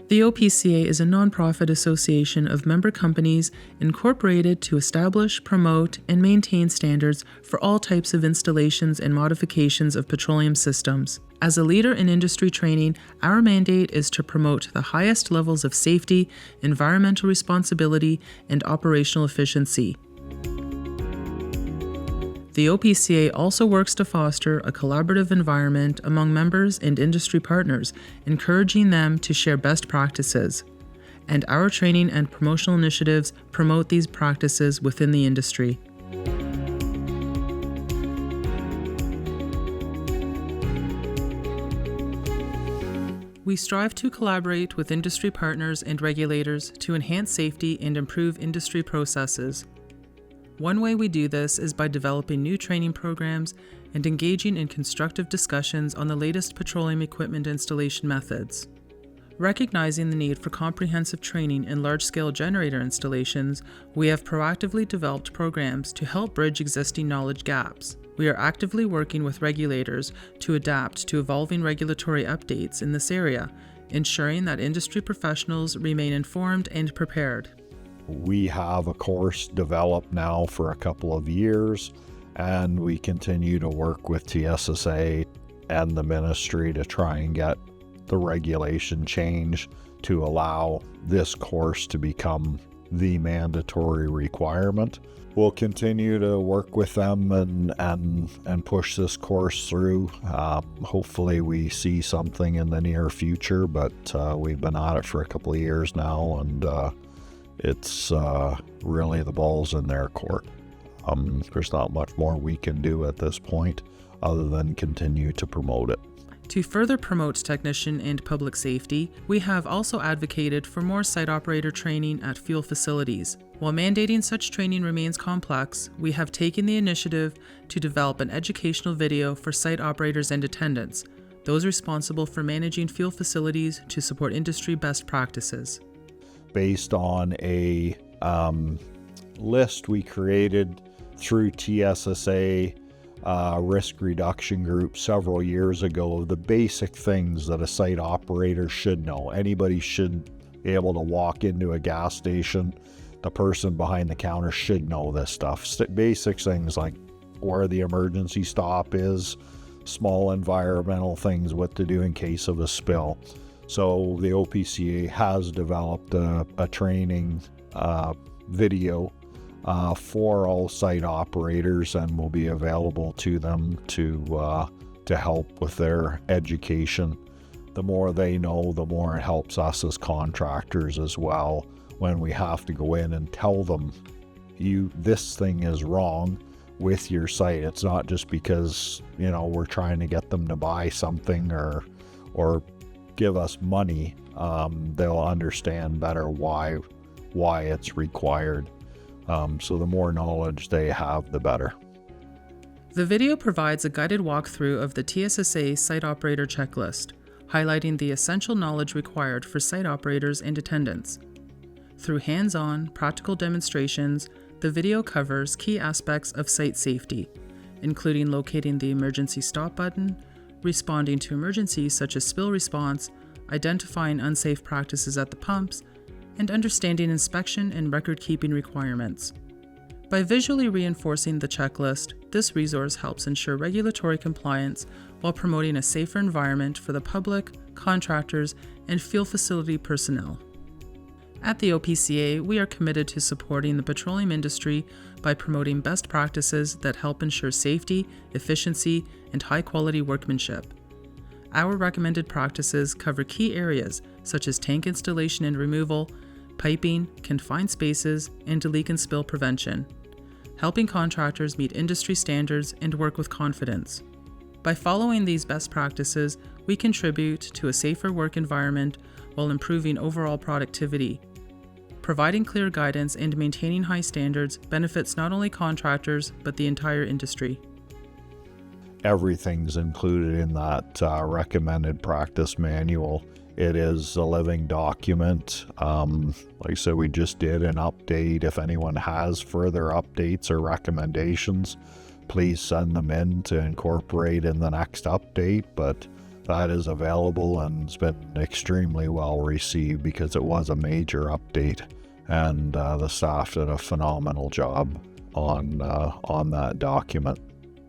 The OPCA is a nonprofit association of member companies incorporated to establish, promote, and maintain standards for all types of installations and modifications of petroleum systems. As a leader in industry training, our mandate is to promote the highest levels of safety, environmental responsibility, and operational efficiency. The OPCA also works to foster a collaborative environment among members and industry partners, encouraging them to share best practices. And our training and promotional initiatives promote these practices within the industry. We strive to collaborate with industry partners and regulators to enhance safety and improve industry processes. One way we do this is by developing new training programs and engaging in constructive discussions on the latest petroleum equipment installation methods. Recognizing the need for comprehensive training in large-scale generator installations, we have proactively developed programs to help bridge existing knowledge gaps. We are actively working with regulators to adapt to evolving regulatory updates in this area, ensuring that industry professionals remain informed and prepared. We have a course developed now for a couple of years, and we continue to work with TSSA and the ministry to try and get the regulation change to allow this course to become the mandatory requirement. We'll continue to work with them and push this course through. Hopefully we see something in the near future, but we've been at it for a couple of years now, and it's really the ball's in their court. There's not much more we can do at this point other than continue to promote it. To further promote technician and public safety, we have also advocated for more site operator training at fuel facilities. While mandating such training remains complex, we have taken the initiative to develop an educational video for site operators and attendants, those responsible for managing fuel facilities to support industry best practices. Based on a list we created through TSSA risk reduction group several years ago of the basic things that a site operator should know. Anybody should be able to walk into a gas station. The person behind the counter should know this stuff. Basic things like where the emergency stop is, small environmental things, what to do in case of a spill. So the OPCA has developed a training video for all site operators, and will be available to them to help with their education. The more they know, the more it helps us as contractors as well, when we have to go in and tell them, this thing is wrong with your site. It's not just because, we're trying to get them to buy something or give us money. They'll understand better why it's required. So the more knowledge they have, the better. The video provides a guided walkthrough of the TSSA Site Operator Checklist, highlighting the essential knowledge required for site operators and attendants. Through hands-on, practical demonstrations, the video covers key aspects of site safety, including locating the emergency stop button, responding to emergencies such as spill response, identifying unsafe practices at the pumps, and understanding inspection and record-keeping requirements. By visually reinforcing the checklist, this resource helps ensure regulatory compliance while promoting a safer environment for the public, contractors, and fuel facility personnel. At the OPCA, we are committed to supporting the petroleum industry by promoting best practices that help ensure safety, efficiency, and high-quality workmanship. Our recommended practices cover key areas such as tank installation and removal, piping, confined spaces, and leak and spill prevention, helping contractors meet industry standards and work with confidence. By following these best practices, we contribute to a safer work environment while improving overall productivity. Providing clear guidance and maintaining high standards benefits not only contractors, but the entire industry. Everything's included in that recommended practice manual It is a living document. Like I said, we just did an update. If anyone has further updates or recommendations, please send them in to incorporate in the next update. But that is available and it's been extremely well received because it was a major update, and the staff did a phenomenal job on that document.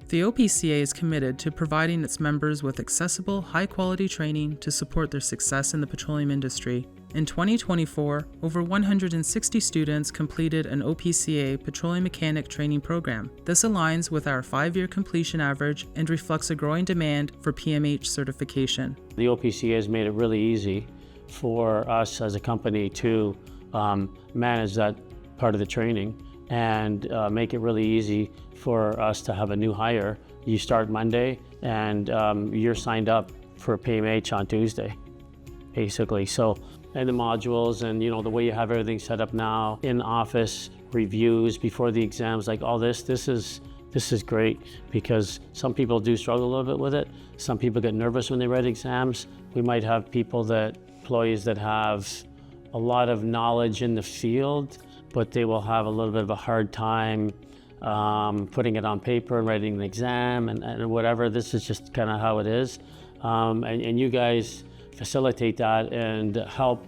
The OPCA is committed to providing its members with accessible, high-quality training to support their success in the petroleum industry. In 2024, over 160 students completed an OPCA Petroleum Mechanic training program. This aligns with our 5-year completion average and reflects a growing demand for PMH certification. The OPCA has made it really easy for us as a company to manage that part of the training and make it really easy for us to have a new hire. You start Monday and you're signed up for PMH on Tuesday, basically. So, and the modules and the way you have everything set up now, in office reviews before the exams, like all this is great because some people do struggle a little bit with it. Some people get nervous when they write exams. We might have employees that have a lot of knowledge in the field, but they will have a little bit of a hard time putting it on paper and writing an exam and whatever. This is just kind of how it is. And you guys facilitate that and help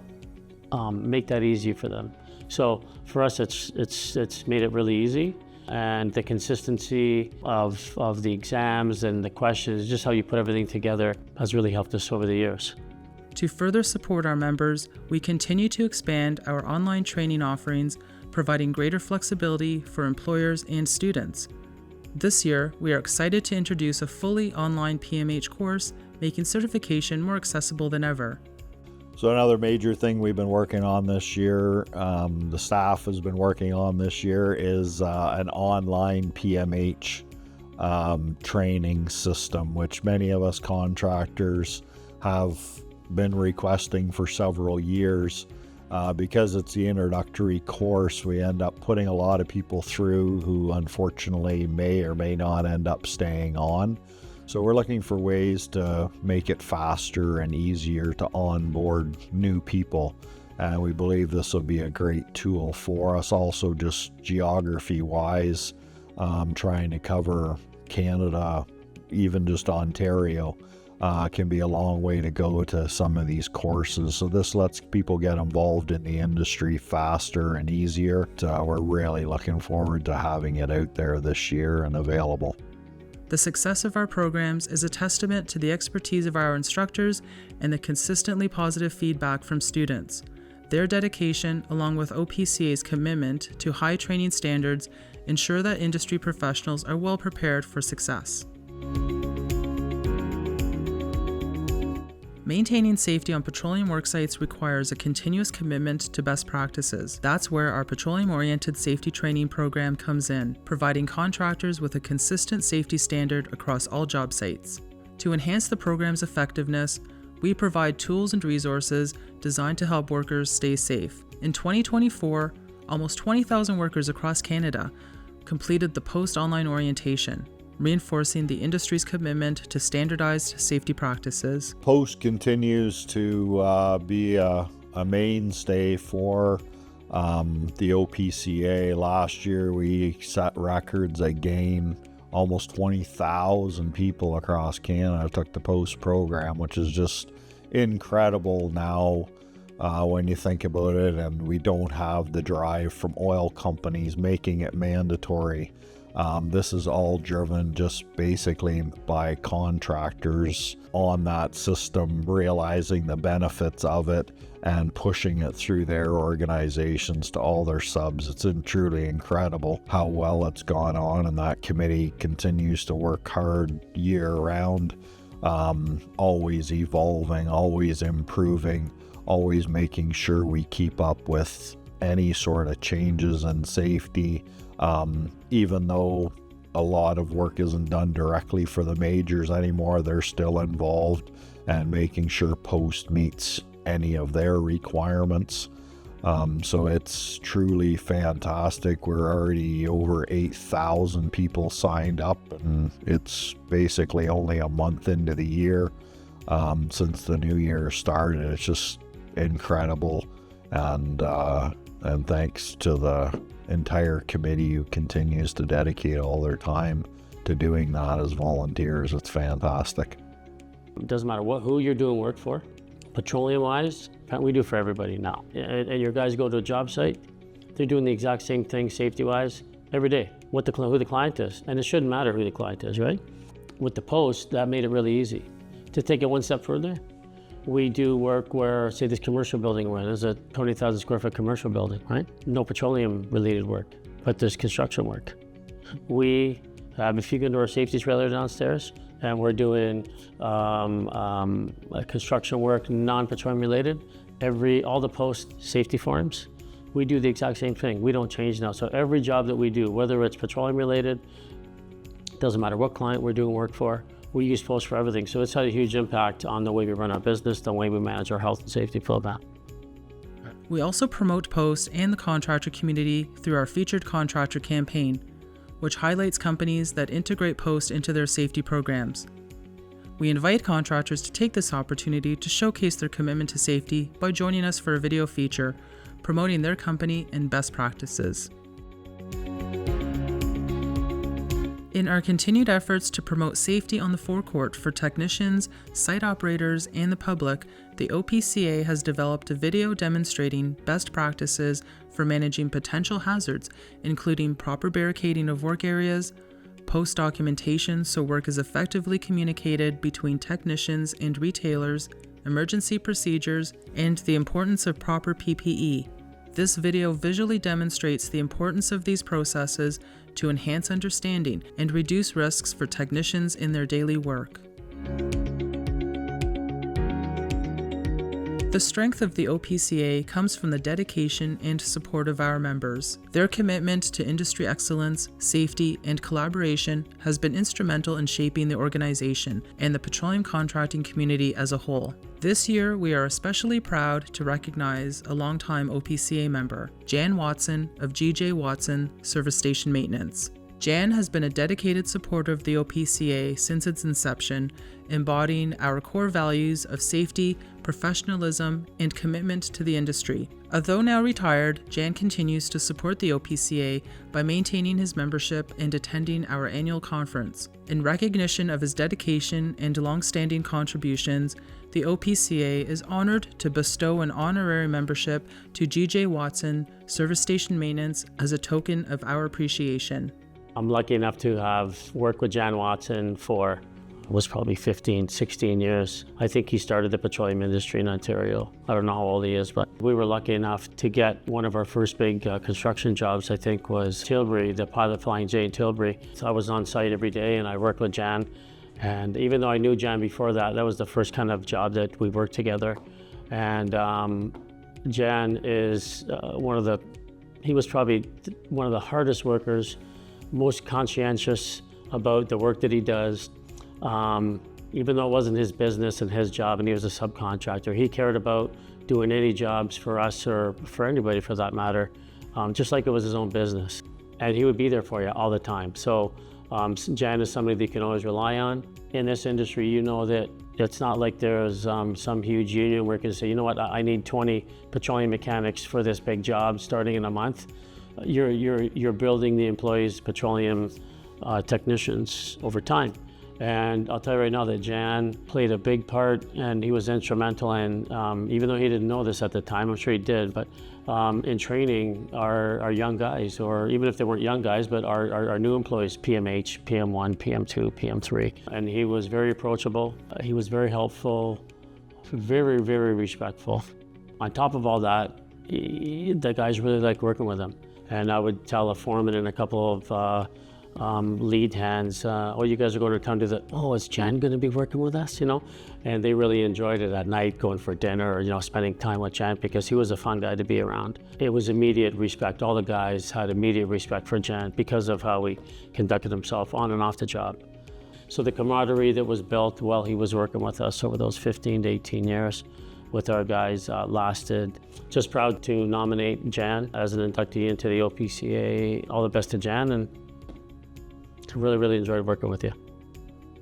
make that easy for them. So for us, it's made it really easy. And the consistency of the exams and the questions, just how you put everything together, has really helped us over the years. To further support our members, we continue to expand our online training offerings, providing greater flexibility for employers and students. This year, we are excited to introduce a fully online PMH course, making certification more accessible than ever. So another major thing we've been working on this year, the staff has been working on this year, is an online PMH training system, which many of us contractors have been requesting for several years. Because it's the introductory course, we end up putting a lot of people through who unfortunately may or may not end up staying on. So we're looking for ways to make it faster and easier to onboard new people. And we believe this will be a great tool for us. Also, just geography-wise, trying to cover Canada, even just Ontario, can be a long way to go to some of these courses. So this lets people get involved in the industry faster and easier. We're really looking forward to having it out there this year and available. The success of our programs is a testament to the expertise of our instructors and the consistently positive feedback from students. Their dedication, along with OPCA's commitment to high training standards, ensure that industry professionals are well prepared for success. Maintaining safety on petroleum worksites requires a continuous commitment to best practices. That's where our petroleum-oriented safety training program comes in, providing contractors with a consistent safety standard across all job sites. To enhance the program's effectiveness, we provide tools and resources designed to help workers stay safe. In 2024, almost 20,000 workers across Canada completed the post-online orientation, reinforcing the industry's commitment to standardized safety practices. Post continues to be a mainstay for the OPCA. Last year we set records again. Almost 20,000 people across Canada took the post program, which is just incredible now when you think about it, and we don't have the drive from oil companies making it mandatory. This is all driven just basically by contractors on that system, realizing the benefits of it and pushing it through their organizations to all their subs. It's truly incredible how well it's gone on, and that committee continues to work hard year round, always evolving, always improving, always making sure we keep up with any sort of changes in safety. Even though a lot of work isn't done directly for the majors anymore, they're still involved and making sure post meets any of their requirements. So it's truly fantastic. We're already over 8,000 people signed up, and it's basically only a month into the year. since the new year started. It's just incredible, and thanks to the entire committee who continues to dedicate all their time to doing that as volunteers. It's fantastic. It doesn't matter who you're doing work for. Petroleum-wise, we do for everybody now. And your guys go to a job site, they're doing the exact same thing safety-wise every day, who the client is. And it shouldn't matter who the client is, right? With the post, that made it really easy. To take it one step further, we do work where, say this commercial building we're in, there's a 20,000 square foot commercial building, right? No petroleum related work, but there's construction work. We have, if you go into our safety trailer downstairs, and we're doing construction work, non-petroleum related, all the post safety forms, we do the exact same thing. We don't change now. So every job that we do, whether it's petroleum related, doesn't matter what client we're doing work for, we use post for everything. So it's had a huge impact on the way we run our business, the way we manage our health and safety program. We also promote post and the contractor community through our Featured Contractor campaign, which highlights companies that integrate post into their safety programs. We invite contractors to take this opportunity to showcase their commitment to safety by joining us for a video feature promoting their company and best practices. In our continued efforts to promote safety on the forecourt for technicians, site operators, and the public, the OPCA has developed a video demonstrating best practices for managing potential hazards, including proper barricading of work areas, post documentation so work is effectively communicated between technicians and retailers, emergency procedures, and the importance of proper PPE. This video visually demonstrates the importance of these processes to enhance understanding and reduce risks for technicians in their daily work. The strength of the OPCA comes from the dedication and support of our members. Their commitment to industry excellence, safety, and collaboration has been instrumental in shaping the organization and the petroleum contracting community as a whole. This year, we are especially proud to recognize a longtime OPCA member, Jan Watson of GJ Watson Service Station Maintenance. Jan has been a dedicated supporter of the OPCA since its inception, embodying our core values of safety, professionalism, and commitment to the industry. Although now retired, Jan continues to support the OPCA by maintaining his membership and attending our annual conference. In recognition of his dedication and long-standing contributions, the OPCA is honored to bestow an honorary membership to GJ Watson Service Station Maintenance as a token of our appreciation. I'm lucky enough to have worked with Jan Watson for, was probably 15, 16 years. I think he started the petroleum industry in Ontario. I don't know how old he is, but we were lucky enough to get one of our first big construction jobs, I think, was Tilbury, the Pilot Flying J in Tilbury. So I was on site every day and I worked with Jan. And even though I knew Jan before that, that was the first kind of job that we worked together. And Jan is he was probably one of the hardest workers, most conscientious about the work that he does. Even though it wasn't his business and his job and he was a subcontractor, he cared about doing any jobs for us or for anybody for that matter, just like it was his own business. And he would be there for you all the time. So Jan is somebody that you can always rely on. In this industry, you know that it's not like there's some huge union where you can say, you know what, I need 20 petroleum mechanics for this big job starting in a month. You're building the employees, petroleum technicians over time. And I'll tell you right now that Jan played a big part and he was instrumental in, even though he didn't know this at the time, I'm sure he did, but in training our young guys, or even if they weren't young guys, but our new employees, PMH, PM1, PM2, PM3. And he was very approachable. He was very helpful, very, very respectful. On top of all that, the guys really liked working with him. And I would tell a foreman and a couple of lead hands, oh, you guys are going to come to is Jan going to be working with us, And they really enjoyed it at night, going for dinner or, spending time with Jan, because he was a fun guy to be around. It was immediate respect. All the guys had immediate respect for Jan because of how he conducted himself on and off the job. So the camaraderie that was built while he was working with us over those 15 to 18 years with our guys lasted. Just proud to nominate Jan as an inductee into the OPCA. All the best to Jan, and really, really enjoyed working with you.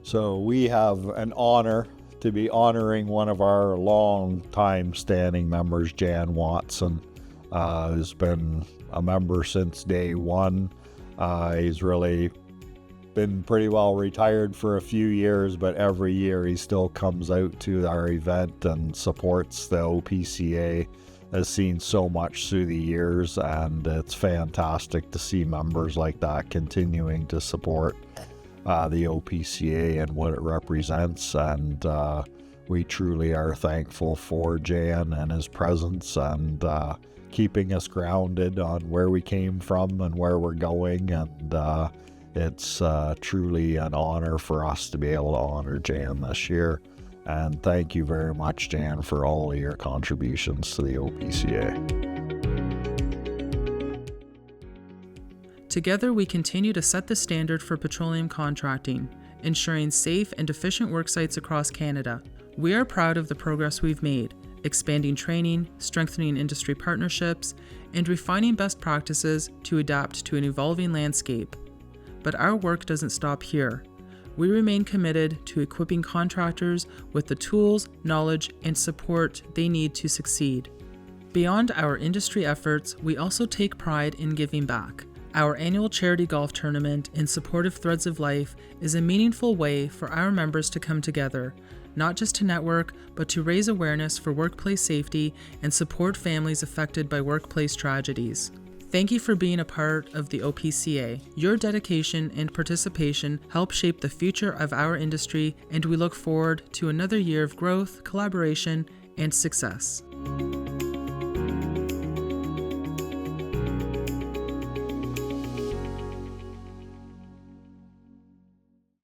So we have an honor to be honoring one of our long-time standing members, Jan Watson, who's been a member since day one. He's really been pretty well retired for a few years, but every year he still comes out to our event and supports the OPCA. Has seen so much through the years, and it's fantastic to see members like that continuing to support the OPCA and what it represents. And we truly are thankful for Jan and his presence and keeping us grounded on where we came from and where we're going. And it's truly an honor for us to be able to honor Jan this year. And thank you very much, Jan, for all of your contributions to the OPCA. Together, we continue to set the standard for petroleum contracting, ensuring safe and efficient work sites across Canada. We are proud of the progress we've made, expanding training, strengthening industry partnerships, and refining best practices to adapt to an evolving landscape. But our work doesn't stop here. We remain committed to equipping contractors with the tools, knowledge, and support they need to succeed. Beyond our industry efforts, we also take pride in giving back. Our annual charity golf tournament in support of Threads of Life is a meaningful way for our members to come together, not just to network, but to raise awareness for workplace safety and support families affected by workplace tragedies. Thank you for being a part of the OPCA. Your dedication and participation help shape the future of our industry, and we look forward to another year of growth, collaboration, and success.